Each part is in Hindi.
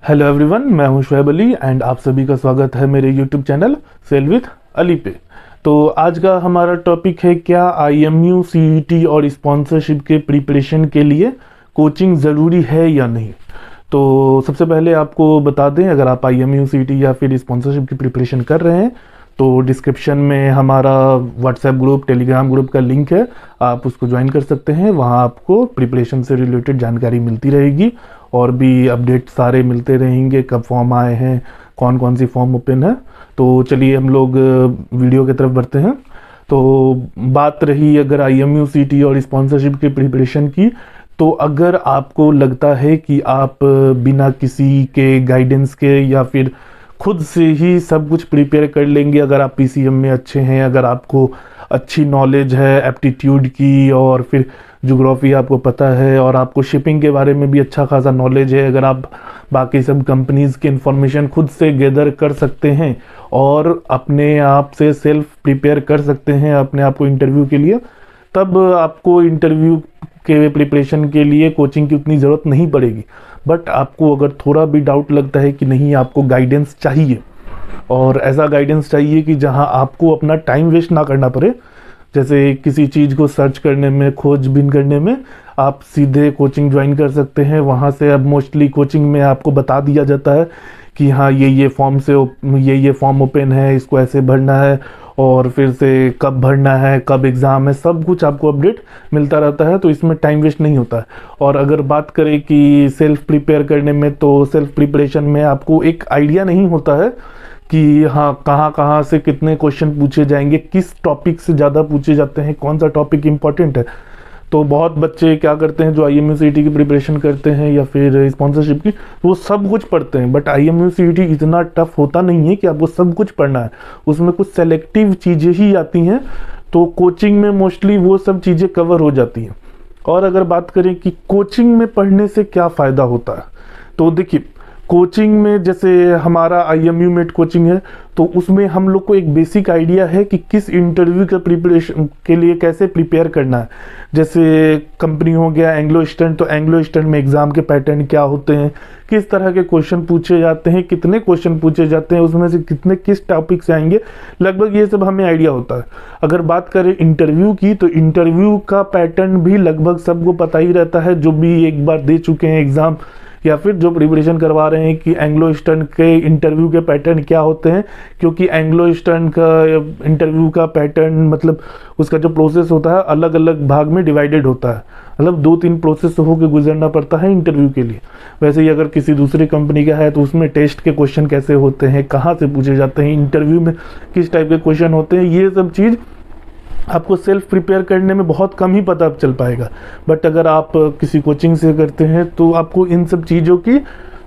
हेलो एवरीवन, मैं हूं शुएब अली एंड आप सभी का स्वागत है मेरे YouTube channel sail with Ali पे। तो आज का हमारा टॉपिक है, क्या आईएमयू सीईटी और स्पॉन्सरशिप के प्रिपरेशन के लिए कोचिंग ज़रूरी है या नहीं। तो सबसे पहले आपको बता दें, अगर आप आईएमयू सीईटी या फिर स्पॉन्सरशिप की प्रिपरेशन कर रहे हैं तो डिस्क्रिप्शन में हमारा व्हाट्सएप ग्रुप, टेलीग्राम ग्रुप का लिंक है, आप उसको ज्वाइन कर सकते हैं। वहाँ आपको प्रिपरेशन से रिलेटेड जानकारी मिलती रहेगी और भी अपडेट सारे मिलते रहेंगे, कब फॉर्म आए हैं, कौन कौन सी फॉर्म ओपन है। तो चलिए हम लोग वीडियो की तरफ बढ़ते हैं। तो बात रही अगर आईएमयू सीईटी और स्पॉन्सरशिप की प्रिपरेशन की, तो अगर आपको लगता है कि आप बिना किसी के गाइडेंस के या फिर खुद से ही सब कुछ प्रिपेयर कर लेंगे, अगर आप पीसीएम में अच्छे हैं, अगर आपको अच्छी नॉलेज है एप्टीट्यूड की और फिर ज्योग्राफी आपको पता है और आपको शिपिंग के बारे में भी अच्छा खासा नॉलेज है, अगर आप बाकी सब कंपनीज़ की इंफॉर्मेशन खुद से गैदर कर सकते हैं और अपने आप से सेल्फ प्रिपेयर कर सकते हैं अपने आप को इंटरव्यू के लिए, तब आपको इंटरव्यू के प्रिपरेशन के लिए कोचिंग की उतनी ज़रूरत नहीं पड़ेगी। बट आपको अगर थोड़ा भी डाउट लगता है कि नहीं, आपको गाइडेंस चाहिए और ऐसा गाइडेंस चाहिए कि जहां आपको अपना टाइम वेस्ट ना करना पड़े, जैसे किसी चीज़ को सर्च करने में, खोजबीन करने में, आप सीधे कोचिंग ज्वाइन कर सकते हैं। वहाँ से अब मोस्टली कोचिंग में आपको बता दिया जाता है कि हाँ ये फॉर्म से ये फॉर्म ओपन है, इसको ऐसे भरना है और फिर से कब भरना है, कब एग्ज़ाम है, सब कुछ आपको अपडेट मिलता रहता है। तो इसमें टाइम वेस्ट नहीं होता है। और अगर बात करें कि सेल्फ प्रिपेयर करने में, तो सेल्फ प्रिपरेशन में आपको एक आइडिया नहीं होता है कि हाँ कहाँ से कितने क्वेश्चन पूछे जाएंगे, किस टॉपिक से ज़्यादा पूछे जाते हैं, कौन सा टॉपिक इंपॉर्टेंट है। तो बहुत बच्चे क्या करते हैं जो आईएमयू सीईटी की प्रिपरेशन करते हैं या फिर स्पॉन्सरशिप की, वो सब कुछ पढ़ते हैं। बट आईएमयू सीईटी इतना टफ होता नहीं है कि आपको सब कुछ पढ़ना है, उसमें कुछ सेलेक्टिव चीज़ें ही आती हैं। तो कोचिंग में मोस्टली वो सब चीज़ें कवर हो जाती हैं। और अगर बात करें कि कोचिंग में पढ़ने से क्या फ़ायदा होता है, तो देखिए कोचिंग में जैसे हमारा आईएमयू मेट कोचिंग है, तो उसमें हम लोग को एक बेसिक आइडिया है कि किस इंटरव्यू के प्रिपरेशन के लिए कैसे प्रिपेयर करना है। जैसे कंपनी हो गया एंग्लो ईस्टर्न, तो एंग्लो ईस्टर्न में एग्ज़ाम के पैटर्न क्या होते हैं, किस तरह के क्वेश्चन पूछे जाते हैं, कितने क्वेश्चन पूछे जाते हैं, उसमें से कितने किस टॉपिक से आएंगे, लगभग ये सब हमें आइडिया होता है। अगर बात करें इंटरव्यू की, तो इंटरव्यू का पैटर्न भी लगभग सबको पता ही रहता है, जो भी एक बार दे चुके हैं एग्ज़ाम या फिर जो प्रिपरेशन करवा रहे हैं, कि एंग्लो ईस्टर्न के इंटरव्यू के पैटर्न क्या होते हैं। क्योंकि एंग्लो ईस्टर्न का इंटरव्यू का पैटर्न मतलब उसका जो प्रोसेस होता है अलग अलग भाग में डिवाइडेड होता है, मतलब 2-3 प्रोसेस होकर गुजरना पड़ता है इंटरव्यू के लिए। वैसे ही अगर किसी दूसरी कंपनी का है तो उसमें टेस्ट के क्वेश्चन कैसे होते हैं, कहाँ से पूछे जाते हैं, इंटरव्यू में किस टाइप के क्वेश्चन होते हैं, ये सब चीज़ आपको सेल्फ प्रिपेयर करने में बहुत कम ही पता चल पाएगा। बट अगर आप किसी कोचिंग से करते हैं तो आपको इन सब चीज़ों की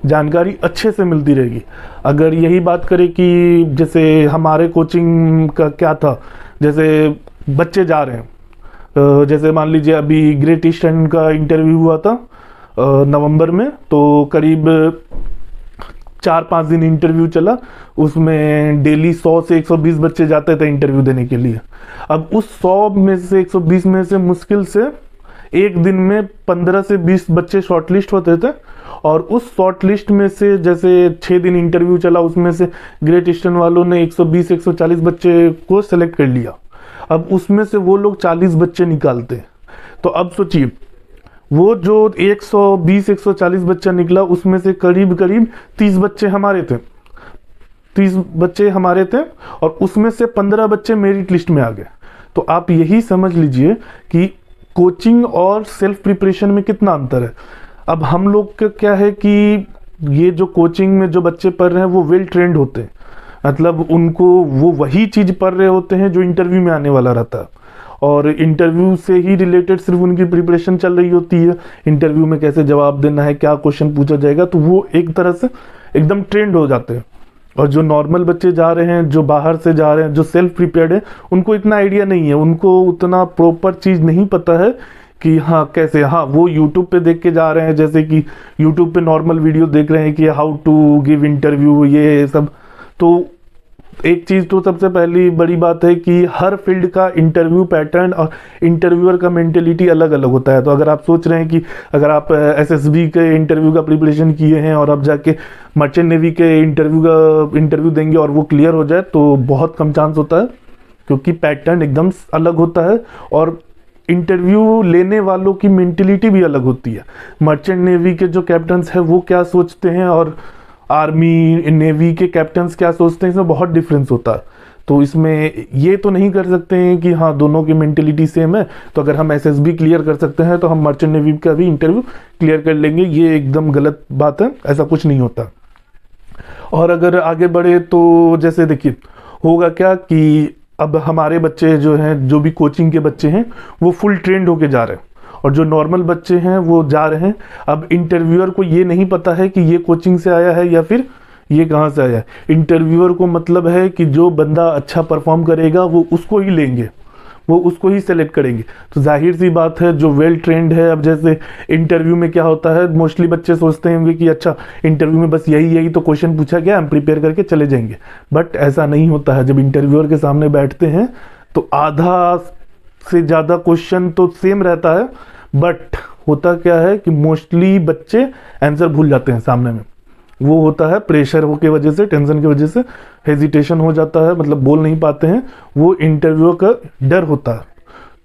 जानकारी अच्छे से मिलती रहेगी। अगर यही बात करें कि जैसे हमारे कोचिंग का क्या था, जैसे बच्चे जा रहे हैं, जैसे मान लीजिए अभी ग्रेट ईस्टर्न का इंटरव्यू हुआ था नवंबर में, तो करीब 4-5 दिन इंटरव्यू चला। उसमें डेली 100 से 120 बच्चे जाते थे इंटरव्यू देने के लिए। अब उस 100 में से 120 में से मुश्किल से एक दिन में 15 से 20 बच्चे शॉर्टलिस्ट होते थे। और उस शॉर्टलिस्ट में से जैसे 6 दिन इंटरव्यू चला, उसमें से ग्रेट ईस्टर्न वालों ने 120-140 बच्चे को सेलेक्ट कर लिया। अब उसमें से वो लोग 40 बच्चे निकालते। तो अब सोचिए, वो जो 120-140 बच्चा निकला, उसमें से करीब करीब 30 बच्चे हमारे थे, 30 बच्चे हमारे थे और उसमें से 15 बच्चे मेरिट लिस्ट में आ गए। तो आप यही समझ लीजिए कि कोचिंग और सेल्फ प्रिपरेशन में कितना अंतर है। अब हम लोग का क्या है कि ये जो कोचिंग में जो बच्चे पढ़ रहे हैं वो वेल ट्रेंड होते हैं, मतलब उनको वो वही चीज़ पढ़ रहे होते हैं जो इंटरव्यू में आने वाला रहता है, और इंटरव्यू से ही रिलेटेड सिर्फ उनकी प्रिपरेशन चल रही होती है। इंटरव्यू में कैसे जवाब देना है, क्या क्वेश्चन पूछा जाएगा, तो वो एक तरह से एकदम ट्रेंड हो जाते हैं। और जो नॉर्मल बच्चे जा रहे हैं, जो बाहर से जा रहे हैं, जो सेल्फ प्रिपेयर्ड है, उनको इतना आइडिया नहीं है, उनको उतना प्रॉपर चीज़ नहीं पता है कि हाँ कैसे, हाँ वो यूट्यूब पे देख के जा रहे हैं, जैसे कि यूट्यूब पे नॉर्मल वीडियो देख रहे हैं कि हाउ टू गिव इंटरव्यू, ये सब। तो एक चीज़ तो सबसे पहली बड़ी बात है कि हर फील्ड का इंटरव्यू पैटर्न और इंटरव्यूअर का मेंटेलिटी अलग अलग होता है। तो अगर आप सोच रहे हैं कि अगर आप एसएसबी के इंटरव्यू का प्रिपरेशन किए हैं और आप जाके मर्चेंट नेवी के इंटरव्यू देंगे और वो क्लियर हो जाए, तो बहुत कम चांस होता है, क्योंकि पैटर्न एकदम अलग होता है और इंटरव्यू लेने वालों की मेंटेलिटी भी अलग होती है। मर्चेंट नेवी के जो कैप्टन्स हैं वो क्या सोचते हैं और आर्मी नेवी के कैप्टन्स क्या सोचते हैं, इसमें बहुत डिफरेंस होता है। तो इसमें ये तो नहीं कर सकते हैं कि हाँ दोनों की मेंटेलिटी सेम है, तो अगर हम एसएसबी क्लियर कर सकते हैं तो हम मर्चेंट नेवी का भी इंटरव्यू क्लियर कर लेंगे, ये एकदम गलत बात है, ऐसा कुछ नहीं होता। और अगर आगे बढ़े तो जैसे देखिए होगा क्या कि अब हमारे बच्चे जो हैं, जो भी कोचिंग के बच्चे हैं, वो फुल ट्रेंड होके जा रहे हैं और जो नॉर्मल बच्चे हैं वो जा रहे हैं। अब इंटरव्यूअर को ये नहीं पता है कि ये कोचिंग से आया है या फिर ये कहाँ से आया है। इंटरव्यूअर को मतलब है कि जो बंदा अच्छा परफॉर्म करेगा वो उसको ही लेंगे, वो उसको ही सेलेक्ट करेंगे। तो जाहिर सी बात है जो वेल ट्रेंड है, अब जैसे इंटरव्यू में क्या होता है, मोस्टली बच्चे सोचते होंगे कि अच्छा इंटरव्यू में बस यही तो क्वेश्चन पूछा गया, हम प्रिपेयर करके चले जाएंगे, बट ऐसा नहीं होता है। जब इंटरव्यूअर के सामने बैठते हैं तो आधा से ज़्यादा क्वेश्चन तो सेम रहता है, बट होता क्या है कि मोस्टली बच्चे आंसर भूल जाते हैं सामने में। वो होता है प्रेशर की वजह से, टेंशन की वजह से हेजिटेशन हो जाता है, मतलब बोल नहीं पाते हैं, वो इंटरव्यू का डर होता है।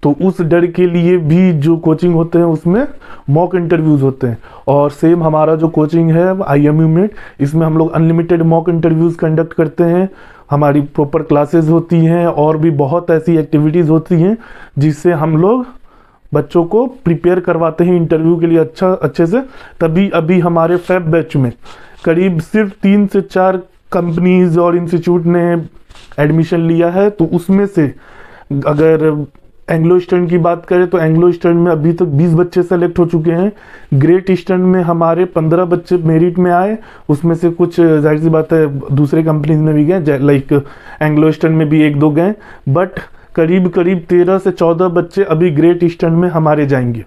तो उस डर के लिए भी जो कोचिंग होते हैं उसमें मॉक इंटरव्यूज़ होते हैं। और सेम हमारा जो कोचिंग है IMU में, इसमें हम लोग अनलिमिटेड मॉक इंटरव्यूज़ कंडक्ट करते हैं, हमारी प्रॉपर क्लासेस होती हैं और भी बहुत ऐसी एक्टिविटीज़ होती हैं जिससे हम लोग बच्चों को प्रिपेयर करवाते हैं इंटरव्यू के लिए अच्छे से। तभी अभी हमारे फैब बैच में करीब सिर्फ 3 से 4 कंपनीज और इंस्टीट्यूट ने एडमिशन लिया है। तो उसमें से अगर एंग्लो ईस्टर्न की बात करें तो एंग्लो ईस्टर्न में अभी तक 20 बच्चे सेलेक्ट हो चुके हैं। ग्रेट ईस्टर्न में हमारे 15 बच्चे मेरिट में आए, उसमें से कुछ जाहिर सी बात है दूसरे कंपनीज में भी गए, लाइक एंग्लो ईस्टर्न में भी 1-2 गए, बट करीब 13 से 14 बच्चे अभी ग्रेट ईस्टर्न में हमारे जाएंगे।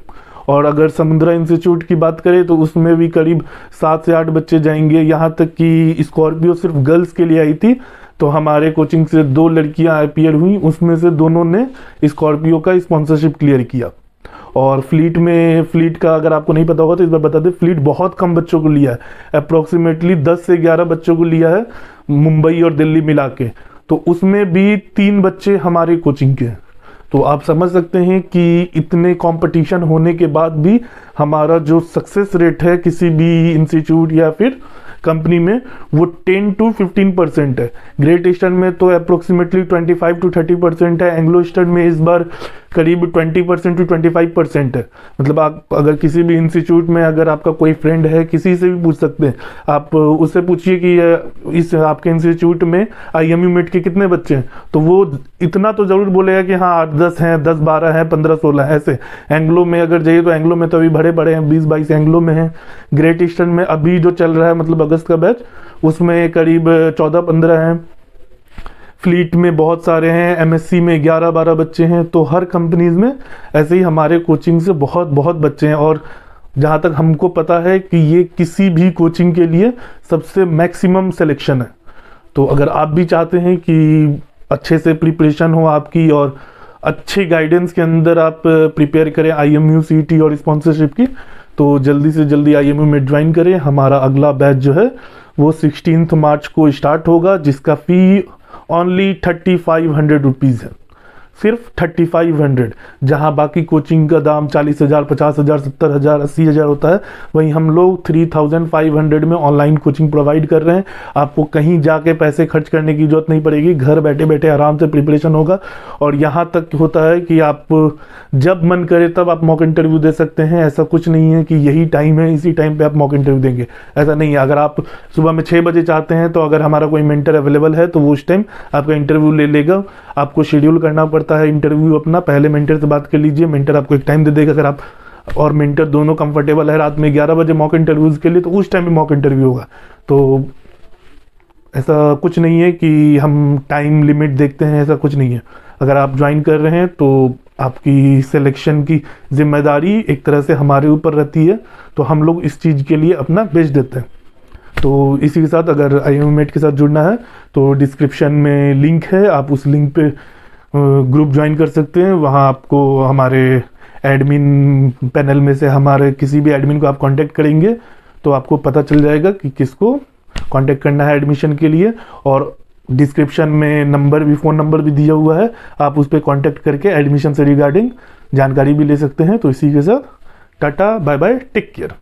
और अगर समुद्रा इंस्टीट्यूट की बात करें तो उसमें भी करीब 7 से 8 बच्चे जाएंगे। यहाँ तक कि स्कॉर्पियो सिर्फ गर्ल्स के लिए आई थी, तो हमारे कोचिंग से 2 लड़कियाँ अपीयर हुई, उसमें से दोनों ने स्कॉर्पियो का स्पॉन्सरशिप क्लियर किया। और फ्लीट का अगर आपको नहीं पता होगा तो इस बार बता दें, फ्लीट बहुत कम बच्चों को लिया है, अप्रोक्सीमेटली 10 से 11 बच्चों को लिया है मुंबई और दिल्ली मिला के। तो उसमें भी 3 बच्चे हमारे कोचिंग के हैं। तो आप समझ सकते हैं कि इतने कंपटीशन होने के बाद भी हमारा जो सक्सेस रेट है किसी भी इंस्टीट्यूट या फिर कंपनी में वो 10 to 15% है। ग्रेट ईस्टर्न में तो अप्रोक्सीमेटली 25 to 30% है। एंग्लो ईस्टर्न में इस बार करीब 20% to 25% है। मतलब आप अगर किसी भी इंस्टीट्यूट में अगर आपका कोई फ्रेंड है, किसी से भी पूछ सकते हैं, आप उससे पूछिए कि इस आपके इंस्टीट्यूट में IMU मेट के कितने बच्चे हैं, तो वो इतना तो ज़रूर बोलेगा कि हाँ 8-10 हैं, 10-12 हैं, 15-16 ऐसे। एंग्लो में अगर जाइए तो एंग्लो में तो अभी बड़े बड़े हैं, 20-22 एंग्लो में हैं। ग्रेट ईस्टर्न में अभी जो चल रहा है मतलब अगस्त का बैच, उसमें करीब 14-15 हैं। फ्लीट में बहुत सारे हैं, MSc में 11-12 बच्चे हैं। तो हर कंपनीज में ऐसे ही हमारे कोचिंग से बहुत बहुत बच्चे हैं। और जहाँ तक हमको पता है कि ये किसी भी कोचिंग के लिए सबसे मैक्सिमम सिलेक्शन है। तो अगर आप भी चाहते हैं कि अच्छे से प्रिपरेशन हो आपकी और अच्छे गाइडेंस के अंदर आप प्रिपेयर करें IMU CET और स्पॉन्सरशिप की, तो जल्दी से जल्दी IMU में ज्वाइन करें। हमारा अगला बैच जो है वो 16 मार्च को स्टार्ट होगा, जिसका फ़ी ओनली 3500 रुपीज़ है, सिर्फ 3500। जहाँ बाकी कोचिंग का दाम 40,000, 50,000, 70,000, 80,000 होता है, वहीं हम लोग 3500 में ऑनलाइन कोचिंग प्रोवाइड कर रहे हैं। आपको कहीं जाके पैसे खर्च करने की जरूरत नहीं पड़ेगी, घर बैठे बैठे आराम से प्रिपरेशन होगा। और यहाँ तक होता है कि आप जब मन करे तब आप मॉक इंटरव्यू दे सकते हैं। ऐसा कुछ नहीं है कि यही टाइम है, इसी टाइम पे आप मॉक इंटरव्यू देंगे, ऐसा नहीं है। अगर आप सुबह में 6 बजे चाहते हैं तो अगर हमारा कोई मेंटर अवेलेबल है तो वो उस टाइम आपका इंटरव्यू ले लेगा। आपको शेड्यूल करना पड़ता है इंटरव्यू अपना, पहले मेंटर से बात कर लीजिए, मेंटर आपको एक टाइम दे देगा। अगर आप और मेंटर दोनों कंफर्टेबल है रात में 11 बजे मॉक इंटरव्यूज़ के लिए, तो उस टाइम पे मॉक इंटरव्यू होगा। तो ऐसा कुछ नहीं है कि हम टाइम लिमिट देखते हैं, ऐसा कुछ नहीं है। अगर आप ज्वाइन कर रहे हैं तो आपकी सिलेक्शन की जिम्मेदारी एक तरह से हमारे ऊपर रहती है, तो हम लोग इस चीज़ के लिए अपना बेस्ट देते हैं। तो इसी के साथ अगर IMMate के साथ जुड़ना है तो डिस्क्रिप्शन में लिंक है, आप उस लिंक पे ग्रुप ज्वाइन कर सकते हैं। वहाँ आपको हमारे एडमिन पैनल में से हमारे किसी भी एडमिन को आप कांटेक्ट करेंगे तो आपको पता चल जाएगा कि किसको कांटेक्ट करना है एडमिशन के लिए। और डिस्क्रिप्शन में नंबर भी, फ़ोन नंबर भी दिया हुआ है, आप उस पर कांटेक्ट करके एडमिशन से रिगार्डिंग जानकारी भी ले सकते हैं। तो इसी के साथ tata bye bye, take care.